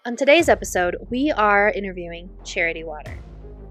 On today's episode, we are interviewing Charity Water.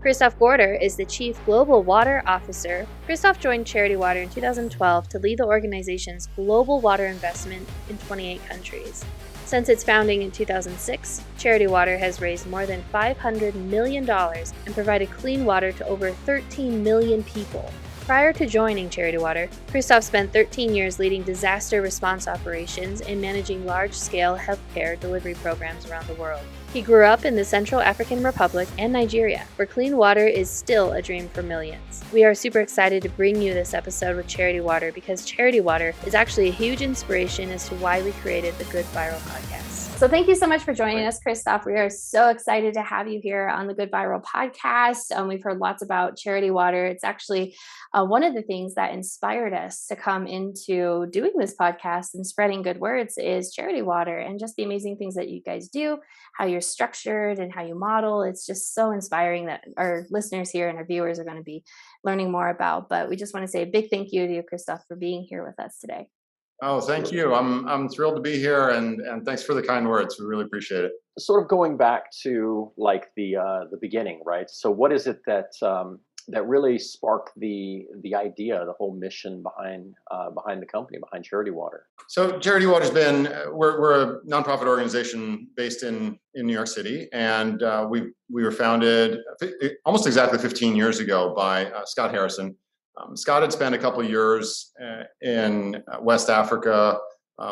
Christoph Gorder is the Chief Global Water Officer. Christoph joined Charity Water in 2012 to lead the organization's global water investment in 28 countries. Since its founding in 2006, Charity Water has raised more than $500 million and provided clean water to over 13 million people. Prior to joining Charity Water, Christoph spent 13 years leading disaster response operations and managing large-scale healthcare delivery programs around the world. He grew up in the Central African Republic and Nigeria, where clean water is still a dream for millions. We are super excited to bring you this episode with Charity Water because Charity Water is actually a huge inspiration as to why we created the GoodViral podcast. So thank you so much for joining us, Christoph. We are so excited to have you here on the GoodViral podcast. We've heard lots about Charity Water. It's actually one of the things that inspired us to come into doing this podcast and spreading good words is Charity Water and just the amazing things that you guys do, how you're structured and how you model. It's just so inspiring that our listeners here and our viewers are going to be learning more about. But we just want to say a big thank you to you, Christoph, for being here with us today. Oh, thank you. I'm thrilled to be here, and thanks for the kind words. We really appreciate it. Sort of going back to like the beginning, right? So what is it that that really sparked the idea, the whole mission behind the company, behind Charity Water? So Charity Water's been we're a nonprofit organization based in New York City, and we were founded almost exactly 15 years ago by Scott Harrison. Scott had spent a couple of years in West Africa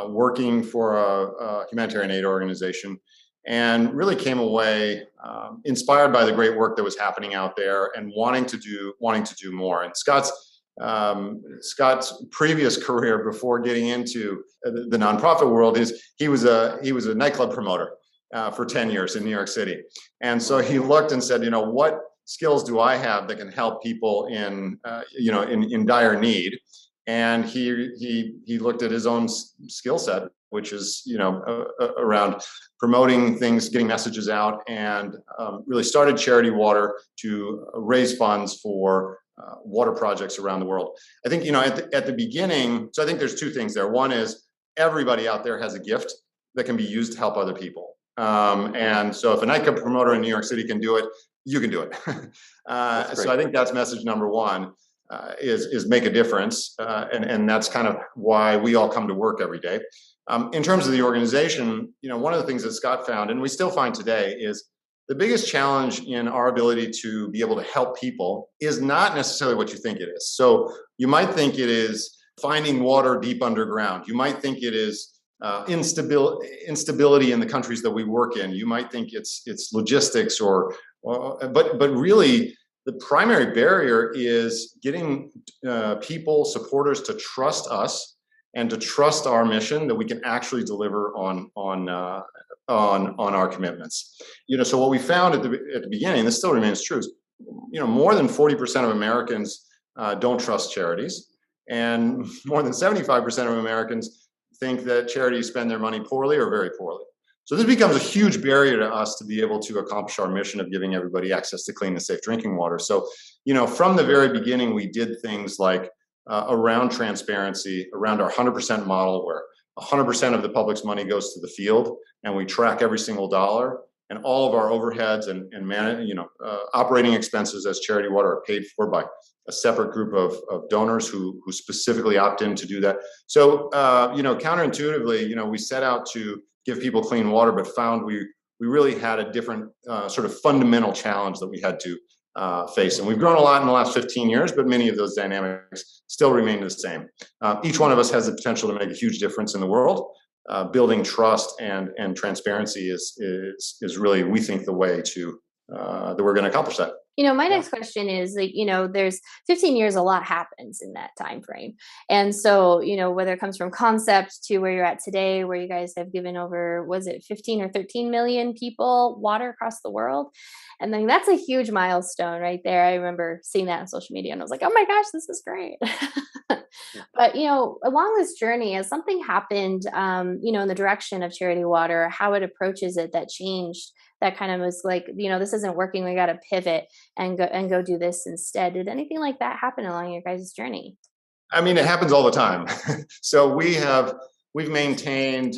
working for a humanitarian aid organization, and really came away inspired by the great work that was happening out there and wanting to do more. And Scott's previous career before getting into the nonprofit world is he was a nightclub promoter for 10 years in New York City. And so he looked and said, what skills do I have that can help people in dire need? And he looked at his own skill set, which is around promoting things, getting messages out, and really started Charity Water to raise funds for water projects around the world. I think at the beginning, so I think there's two things there. One is everybody out there has a gift that can be used to help other people, and so if a nightclub promoter in New York City can do it, you can do it. So I think that's message number one. Is make a difference, and that's kind of why we all come to work every day. In terms of the organization, one of the things that Scott found, and we still find today, is the biggest challenge in our ability to be able to help people is not necessarily what you think it is. So you might think it is finding water deep underground. You might think it is instability in the countries that we work in. You might think it's logistics, but really, the primary barrier is getting people, supporters, to trust us and to trust our mission that we can actually deliver on our commitments. So what we found at the beginning, this still remains true, is more than 40% of Americans don't trust charities, and more than 75% of Americans think that charities spend their money poorly or very poorly. So this becomes a huge barrier to us to be able to accomplish our mission of giving everybody access to clean and safe drinking water. So, from the very beginning, we did things like around transparency, around our 100% model, where 100% of the public's money goes to the field, and we track every single dollar, and all of our overheads and operating expenses as Charity Water are paid for by a separate group of donors who specifically opt in to do that. So, counterintuitively, we set out to give people clean water, but found we really had a different sort of fundamental challenge that we had to face. And we've grown a lot in the last 15 years, but many of those dynamics still remain the same. Each one of us has the potential to make a huge difference in the world. Building trust and transparency is really, we think, the way to that we're going to accomplish that. My next question is there's 15 years, a lot happens in that time frame. And so, whether it comes from concept to where you're at today, where you guys have given over, was it 15 or 13 million people water across the world? And then that's a huge milestone right there. I remember seeing that on social media and I was like, oh my gosh, this is great. But, along this journey, as something happened, in the direction of Charity Water, how it approaches it, that changed, that kind of was like, this isn't working. We got to pivot and go do this instead. Did anything like that happen along your guys' journey? I mean, it happens all the time. So we have we've maintained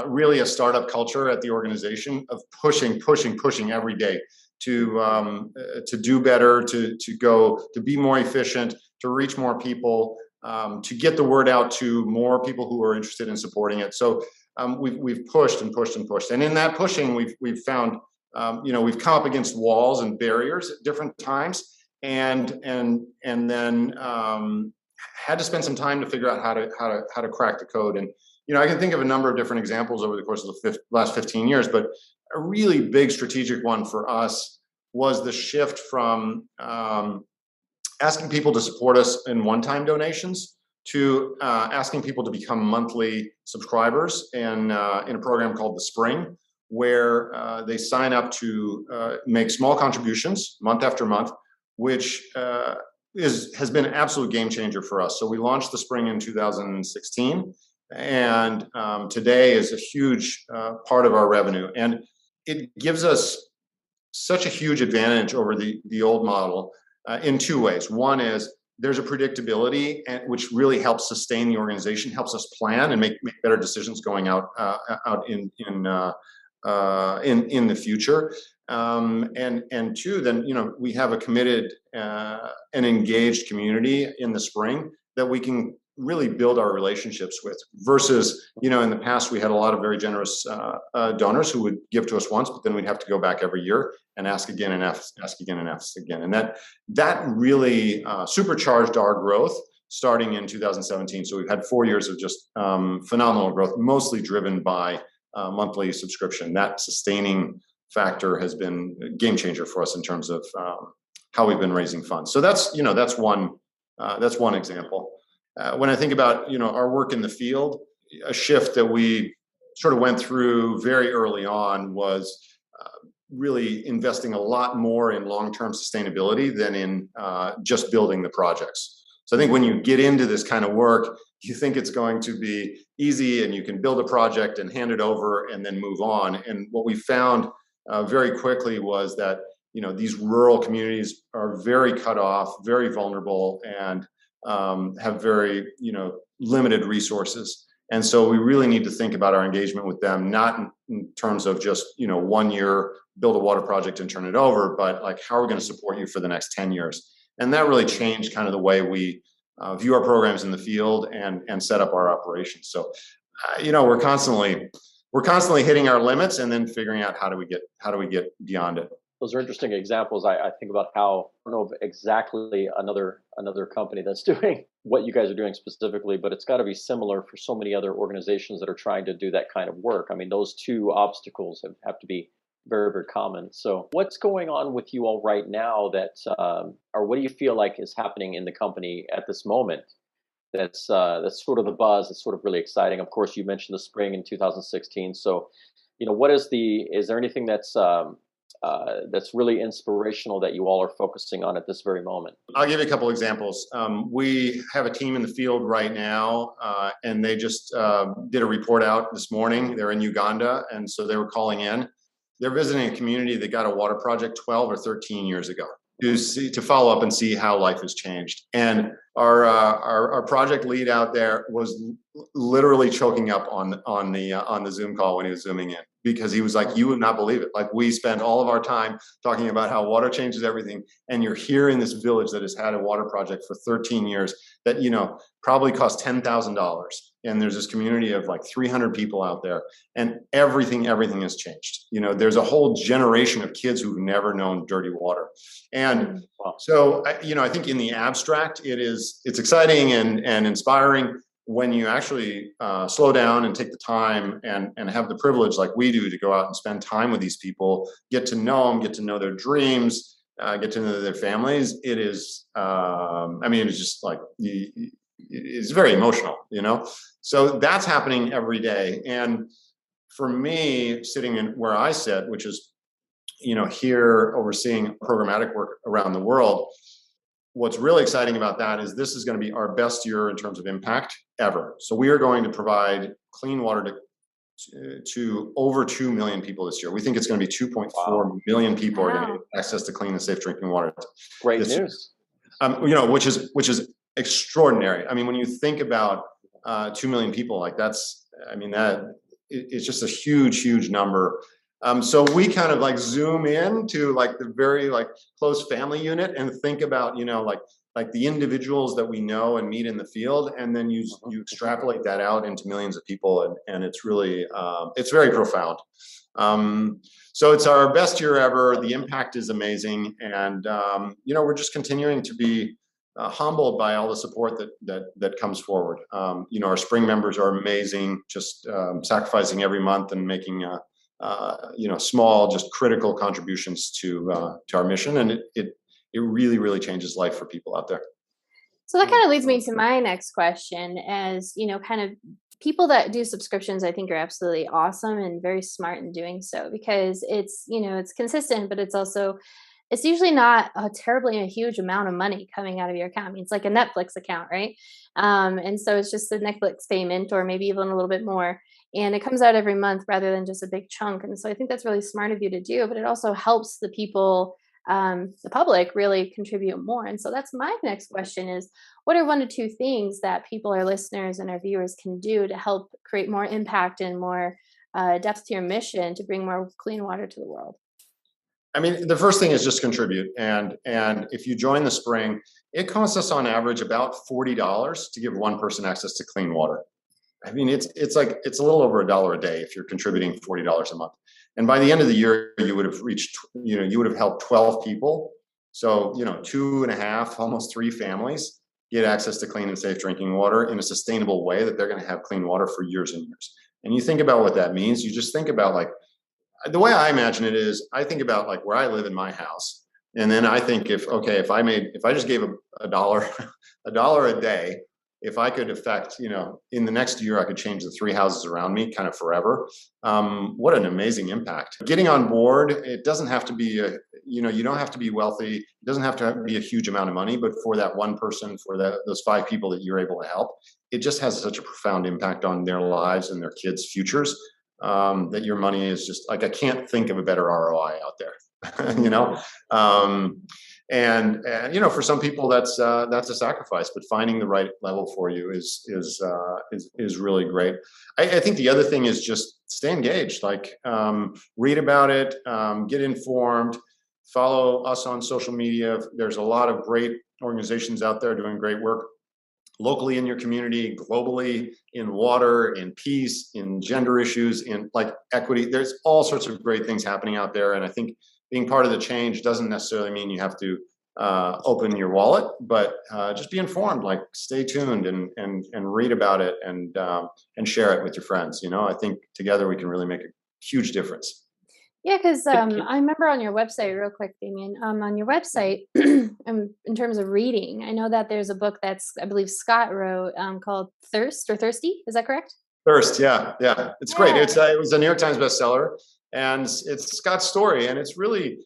really a startup culture at the organization of pushing every day to do better, to be more efficient, to reach more people, to get the word out to more people who are interested in supporting it. So we've pushed and pushed and pushed, and in that pushing, we've found we've come up against walls and barriers at different times, and then had to spend some time to figure out how to crack the code. And I can think of a number of different examples over the course of the last 15 years, but a really big strategic one for us was the shift from asking people to support us in one-time donations to asking people to become monthly subscribers in a program called The Spring, where they sign up to make small contributions month after month, which has been an absolute game changer for us. So we launched The Spring in 2016, and today is a huge part of our revenue. And it gives us such a huge advantage over the old model in two ways. One is there's a predictability, which really helps sustain the organization, helps us plan and make better decisions going out in the future. And two, then we have a committed and engaged community in The Spring that we can really build our relationships with, versus in the past we had a lot of very generous donors who would give to us once, but then we'd have to go back every year and ask again and ask again and ask again. And that really supercharged our growth starting in 2017. So we've had 4 years of just phenomenal growth, mostly driven by monthly subscription. That sustaining factor has been a game changer for us in terms of how we've been raising funds. So that's one example. When I think about our work in the field, a shift that we sort of went through very early on was really investing a lot more in long-term sustainability than in just building the projects. So I think when you get into this kind of work, you think it's going to be easy and you can build a project and hand it over and then move on. And what we found very quickly was that these rural communities are very cut off, very vulnerable, and have very limited resources. And so we really need to think about our engagement with them, not in terms of just 1 year build a water project and turn it over, but like, how are we going to support you for the next 10 years? And that really changed kind of the way we view our programs in the field and set up our operations. So we're constantly hitting our limits and then figuring out how do we get beyond it. Those are interesting examples. I think about how, I don't know of exactly another company that's doing what you guys are doing specifically, but it's got to be similar for so many other organizations that are trying to do that kind of work. I mean, those two obstacles have to be very, very common. So what's going on with you all right now or what do you feel like is happening in the company at this moment that's sort of the buzz, that's sort of really exciting? Of course, you mentioned The Spring in 2016. So, is there anything that's really inspirational that you all are focusing on at this very moment? I'll give you a couple examples. We have a team in the field right now, and they just did a report out this morning. They're in Uganda, and so they were calling in. They're visiting a community that got a water project 12 or 13 years ago to follow up and see how life has changed. And our project lead out there was literally choking up on the Zoom call when he was zooming in, because he was like, you would not believe it. Like, we spend all of our time talking about how water changes everything, and you're here in this village that has had a water project for 13 years that probably cost $10,000, and there's this community of like 300 people out there, and everything has changed. There's a whole generation of kids who've never known dirty water. And so I think in the abstract it's exciting and inspiring. When you actually slow down and take the time and have the privilege, like we do, to go out and spend time with these people, get to know them, get to know their dreams, get to know their families, it is, it's just like, it's very emotional, So that's happening every day. And for me, sitting in where I sit, which is, here overseeing programmatic work around the world, what's really exciting about that is this is going to be our best year in terms of impact ever. So we are going to provide clean water to over 2 million people this year. We think it's going to be 2.4 million people are going to get access to clean and safe drinking water. Great news. Which is extraordinary. I mean, when you think about 2 million people, like that's I mean, it's just a huge number. So we kind of like zoom in to like the very like close family unit and think about, like the individuals that we know and meet in the field, and then you extrapolate that out into millions of people, and it's really it's very profound. So it's our best year ever. The impact is amazing, and we're just continuing to be humbled by all the support that comes forward. Our spring members are amazing, just sacrificing every month and making small, just critical contributions to our mission, and it really changes life for people out there. So that kind of leads me to my next question, as kind of people that do subscriptions, I think are absolutely awesome and very smart in doing so, because it's consistent, but it's usually not a huge amount of money coming out of your account. I mean, it's like a Netflix account, right? And so it's just a Netflix payment, or maybe even a little bit more. And it comes out every month rather than just a big chunk. And so I think that's really smart of you to do, but it also helps the people, the public, really contribute more. And so that's my next question is, what are 1 to 2 things that people, our listeners and our viewers, can do to help create more impact and more depth to your mission to bring more clean water to the world? I mean, the first thing is just contribute. And if you join the spring, it costs us on average about $40 to give one person access to clean water. I mean, it's a little over $1 a day if you're contributing $40 a month. And by the end of the year, you would have reached, you would have helped 12 people. So, 2.5, almost 3 families get access to clean and safe drinking water in a sustainable way that they're going to have clean water for years and years. And you think about what that means. You just think about, like, the way I imagine it is, I think about like where I live in my house. And then I think if I just gave a dollar, a day, if I could affect, in the next year, I could change the 3 houses around me kind of forever. What an amazing impact. Getting on board, it doesn't have to be you don't have to be wealthy. It doesn't have to be a huge amount of money, but for that one person, for those 5 people that you're able to help, it just has such a profound impact on their lives and their kids' futures. That your money is just like, I can't think of a better ROI out there. And for some people that's a sacrifice, but finding the right level for you is really great. I think the other thing is just stay engaged, like read about it, get informed, follow us on social media. There's a lot of great organizations out there doing great work locally in your community, globally, in water, in peace, in gender issues, in like equity. There's all sorts of great things happening out there. And I think being part of the change doesn't necessarily mean you have to open your wallet, but just be informed, like stay tuned and read about it and share it with your friends. I think together we can really make a huge difference. Yeah, because I remember on your website, real quick, Damien, on your website, in terms of reading, I know that there's a book that's, I believe Scott wrote, called Thirst or Thirsty. Is that correct? Thirst, yeah. It's great. It was a New York Times bestseller, and it's Scott's story, and it's really,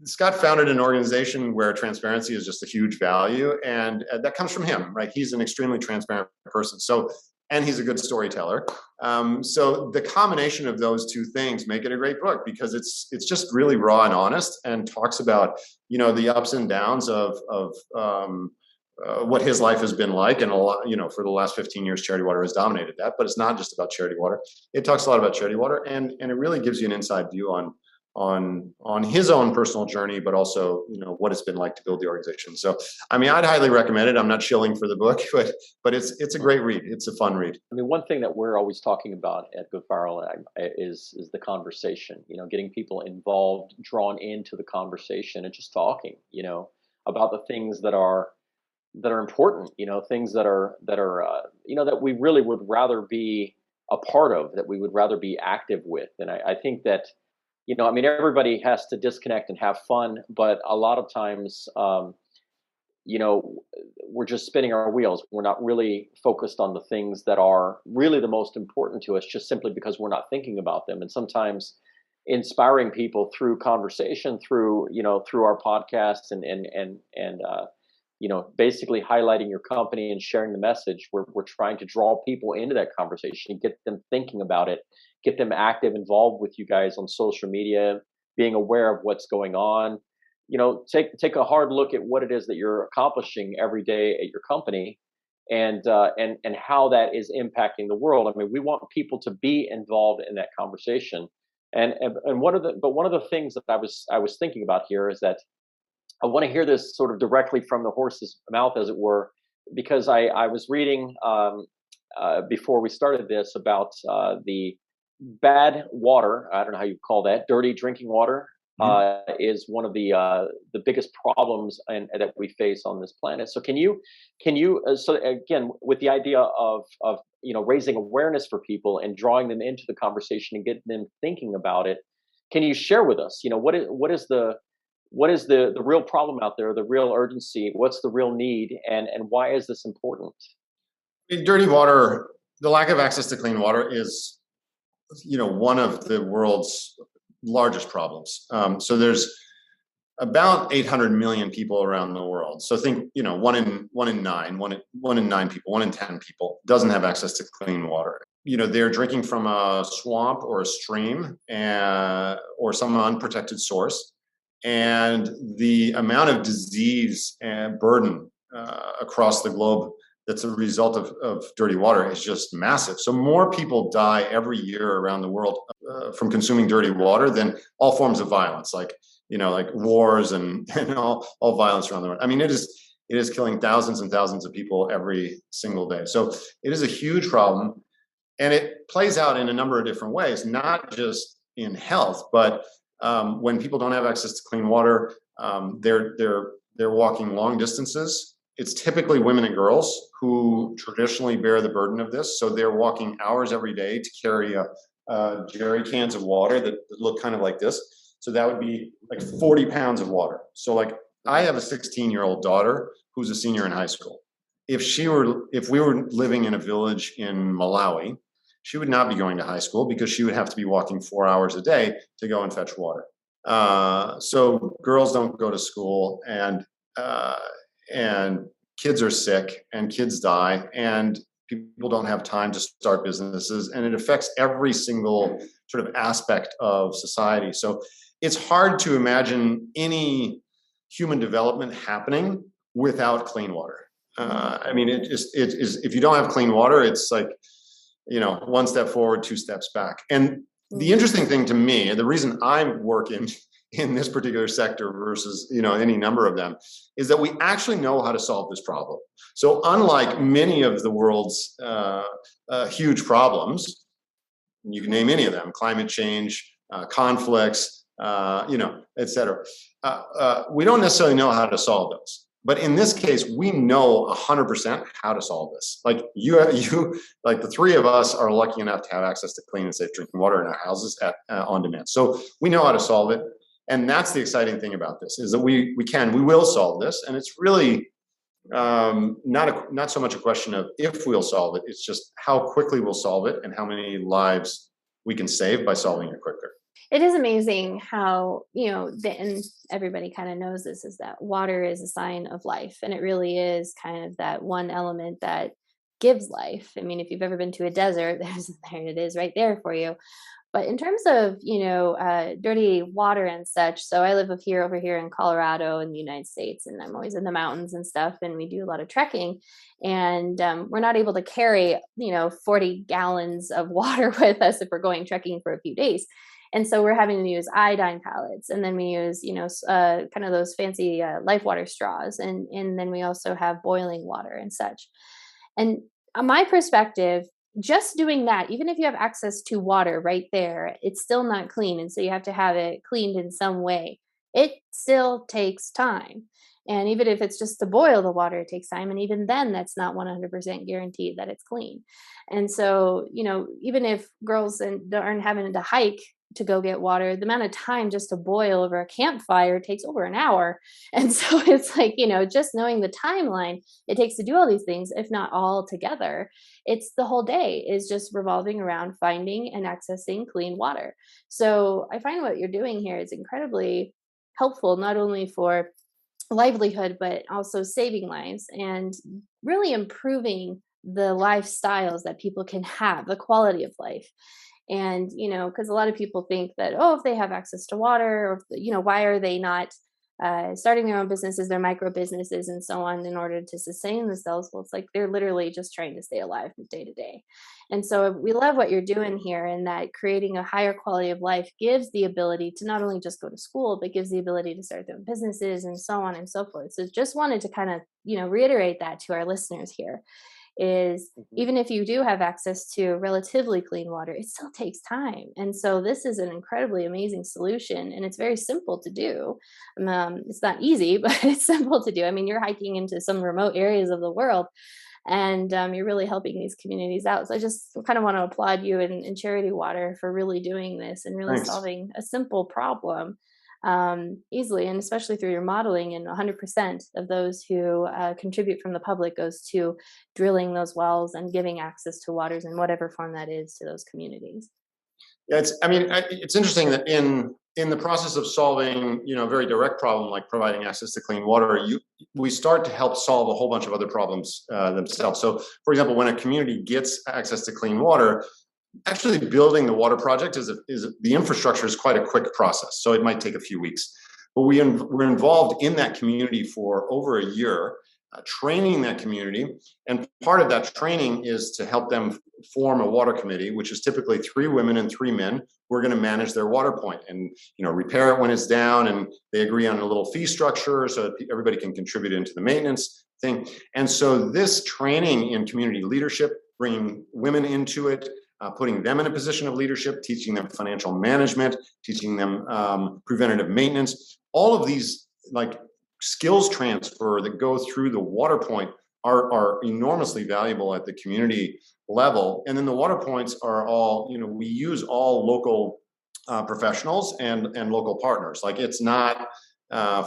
Scott founded an organization where transparency is just a huge value, and that comes from him, right? He's an extremely transparent person. And he's a good storyteller. So the combination of those 2 things make it a great book, because it's just really raw and honest, and talks about, the ups and downs of what his life has been like. And a lot, for the last 15 years, Charity Water has dominated that, but it's not just about Charity Water. It talks a lot about Charity Water, and it really gives you an inside view on his own personal journey, but also, what it's been like to build the organization. So, I mean, I'd highly recommend it. I'm not shilling for the book, but it's a great read. It's a fun read. I mean, one thing that we're always talking about at GoodViral is the conversation, getting people involved, drawn into the conversation, and just talking, about the things that are important, things that are that we really would rather be a part of, that we would rather be active with. And I think that, I mean, everybody has to disconnect and have fun, but a lot of times, we're just spinning our wheels. We're not really focused on the things that are really the most important to us, just simply because we're not thinking about them. And sometimes inspiring people through conversation, through our podcasts and basically highlighting your company and sharing the message. We're trying to draw people into that conversation, get them thinking about it, get them active, involved with you guys on social media, being aware of what's going on. Take a hard look at what it is that you're accomplishing every day at your company, and how that is impacting the world. I mean, we want people to be involved in that conversation. And one of the things that I was thinking about here is that I want to hear this sort of directly from the horse's mouth, as it were, because I was reading before we started this about the bad water. I don't know how you call that. Dirty drinking water is one of the biggest problems that we face on this planet. So so again, with the idea of raising awareness for people and drawing them into the conversation and getting them thinking about it, can you share with us, what is the real problem out there, the real urgency, what's the real need, and why is this important? In dirty water, the lack of access to clean water is, one of the world's largest problems. So there's about 800 million people around the world. So think, one in nine people, 1 in 10 people doesn't have access to clean water. They're drinking from a swamp or a stream or some unprotected source. And the amount of disease and burden across the globe that's a result of dirty water is just massive. So more people die every year around the world from consuming dirty water than all forms of violence, like wars and all violence around the world. I mean, it is killing thousands and thousands of people every single day. So it is a huge problem, and it plays out in a number of different ways, not just in health, but when people don't have access to clean water, they're walking long distances. It's typically women and girls who traditionally bear the burden of this. So they're walking hours every day to carry jerry cans of water that look kind of like this. So that would be like 40 pounds of water. So like I have a 16-year-old daughter who's a senior in high school. If we were living in a village in Malawi, she would not be going to high school because she would have to be walking 4 hours a day to go and fetch water. So girls don't go to school, and kids are sick, and kids die, and people don't have time to start businesses, and it affects every single sort of aspect of society. So it's hard to imagine any human development happening without clean water. I mean, it is, if you don't have clean water, it's like, one step forward, 2 steps back. And the interesting thing to me, the reason I work in this particular sector versus, any number of them, is that we actually know how to solve this problem. So unlike many of the world's huge problems, you can name any of them, climate change, conflicts, et cetera. We don't necessarily know how to solve those. But in this case, we know 100% how to solve this. Like like the three of us are lucky enough to have access to clean and safe drinking water in our houses on demand. So we know how to solve it. And that's the exciting thing about this, is that we will solve this. And it's really not so much a question of if we'll solve it. It's just how quickly we'll solve it and how many lives we can save by solving it quicker. It is amazing how, and everybody kind of knows this, is that water is a sign of life. And it really is kind of that one element that gives life. I mean, if you've ever been to a desert, there it is right there for you. But in terms of, dirty water and such, so I live over here in Colorado in the United States, and I'm always in the mountains and stuff, and we do a lot of trekking, and we're not able to carry, 40 gallons of water with us if we're going trekking for a few days. And so we're having to use iodine pellets, and then we use, kind of those fancy life water straws, and then we also have boiling water and such. And my perspective, just doing that, even if you have access to water right there, it's still not clean. And so you have to have it cleaned in some way. It still takes time. And even if it's just to boil the water, it takes time. And even then, that's not 100% guaranteed that it's clean. And so, even if girls aren't having to hike to go get water, the amount of time just to boil over a campfire takes over an hour. And so it's like, just knowing the timeline it takes to do all these things, if not all together, it's the whole day is just revolving around finding and accessing clean water. So I find what you're doing here is incredibly helpful, not only for livelihood, but also saving lives and really improving the lifestyles that people can have, the quality of life. And, because a lot of people think that, oh, if they have access to water, or, why are they not starting their own businesses, their micro businesses, and so on, in order to sustain themselves. Well, it's like they're literally just trying to stay alive from day to day. And so we love what you're doing here, and that creating a higher quality of life gives the ability to not only just go to school, but gives the ability to start their own businesses and so on and so forth. So just wanted to kind of, reiterate that to our listeners here is Mhm. even if you do have access to relatively clean water, it still takes time. And so this is an incredibly amazing solution, and it's very simple to do. It's not easy, but it's simple to do. I mean, you're hiking into some remote areas of the world, and you're really helping these communities out. So I just kind of want to applaud you and Charity Water for really doing this and really Thanks. solving a simple problem easily, and especially through your modeling. And 100% of those who contribute from the public goes to drilling those wells and giving access to waters in whatever form that is to those communities. Yeah, it's interesting that in the process of solving, a very direct problem like providing access to clean water, we start to help solve a whole bunch of other problems themselves. So, for example, when a community gets access to clean water, actually building the water project is the infrastructure is quite a quick process. So it might take a few weeks, but we're involved in that community for over a year, training that community. And part of that training is to help them form a water committee, which is typically 3 women and 3 men who are going to manage their water point and, repair it when it's down. And they agree on a little fee structure so that everybody can contribute into the maintenance thing. And so this training in community leadership, bringing women into it, putting them in a position of leadership, teaching them financial management, teaching them preventative maintenance. All of these like skills transfer that go through the water point are enormously valuable at the community level. And then the water points are all, we use all local professionals and local partners. Like it's not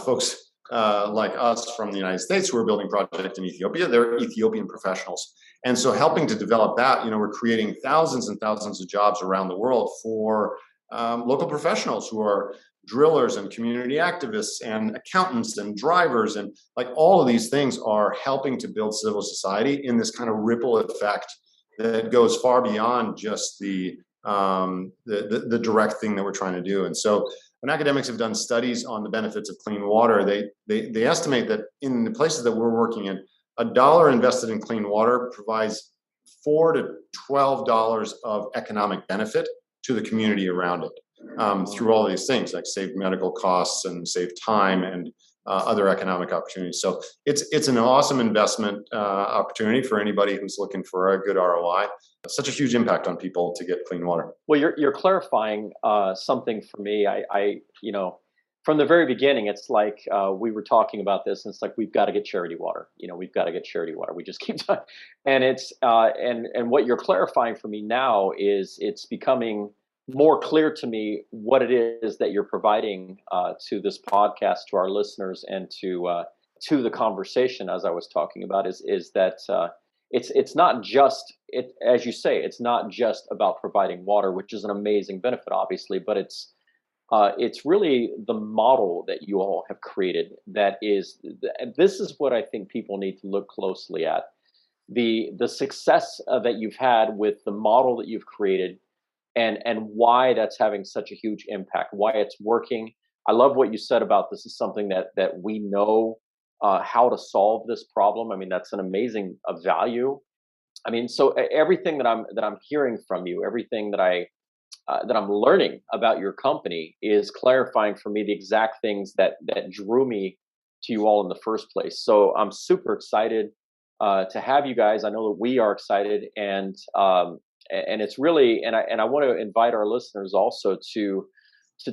folks like us from the United States who are building projects in Ethiopia. They're Ethiopian professionals. And so helping to develop that, we're creating thousands and thousands of jobs around the world for local professionals who are drillers and community activists and accountants and drivers. And like all of these things are helping to build civil society in this kind of ripple effect that goes far beyond just the direct thing that we're trying to do. And so when academics have done studies on the benefits of clean water, they estimate that in the places that we're working in, $1 invested in clean water provides $4 to $12 of economic benefit to the community around it through all these things like save medical costs and save time and other economic opportunities. So it's an awesome investment opportunity for anybody who's looking for a good ROI. Such a huge impact on people to get clean water. Well, you're clarifying something for me. From the very beginning, it's like we were talking about this, and it's like we've got to get charity water. We've got to get charity water. We just keep talking, and it's and what you're clarifying for me now is it's becoming more clear to me what it is that you're providing to this podcast, to our listeners, and to the conversation. As I was talking about, is that it's not just as you say, it's not just about providing water, which is an amazing benefit, obviously, but it's really the model that you all have created. This is what I think people need to look closely at. The success that you've had with the model that you've created, and why that's having such a huge impact, why it's working. I love what you said about this is something that we know how to solve this problem. I mean, that's an amazing value. I mean, so everything that I'm hearing from you, everything that I'm learning about your company is clarifying for me the exact things that drew me to you all in the first place. So I'm super excited to have you guys. I know that we are excited, and it's really, and I want to invite our listeners also to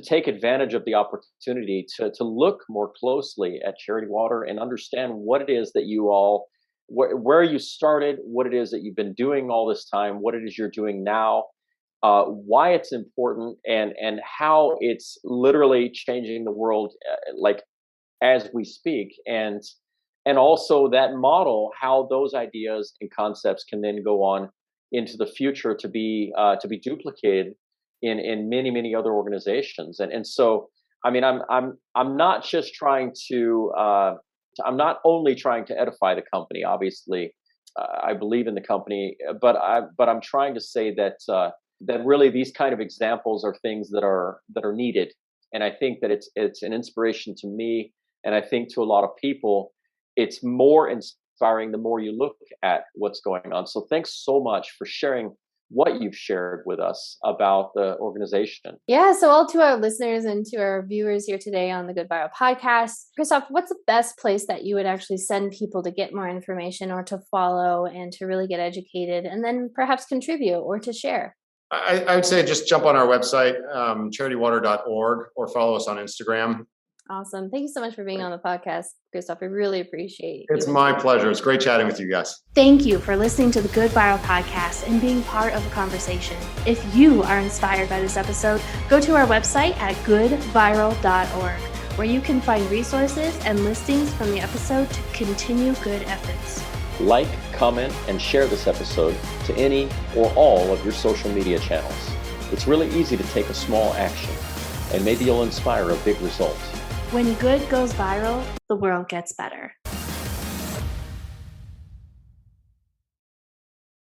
take advantage of the opportunity to look more closely at Charity Water and understand what it is that you all, where you started, what it is that you've been doing all this time, what it is you're doing now, why it's important, and how it's literally changing the world, like as we speak, and also that model, how those ideas and concepts can then go on into the future to be duplicated in many other organizations. And so, I mean, I'm not just trying to I'm not only trying to edify the company. Obviously, I believe in the company, but I'm trying to say that that really these kind of examples are things that are needed. And I think that it's an inspiration to me And I think to a lot of people, it's more inspiring the more you look at what's going on. So thanks so much for sharing what you've shared with us about the organization. Yeah, so all to our listeners and to our viewers here today on the GoodViral podcast, Christoph, what's the best place that you would actually send people to get more information or to follow and to really get educated and then perhaps contribute or to share? I would say just jump on our website, charitywater.org, or follow us on Instagram. Awesome. Thank you so much for being on the podcast, Christoph. I really appreciate it. It's my pleasure. It's great chatting with you guys. Thank you for listening to the GoodViral podcast and being part of a conversation. If you are inspired by this episode, go to our website at goodviral.org, where you can find resources and listings from the episode to continue good efforts. Like, comment, and share this episode to any or all of your social media channels. It's really easy to take a small action, and maybe you'll inspire a big result. When good goes viral, the world gets better.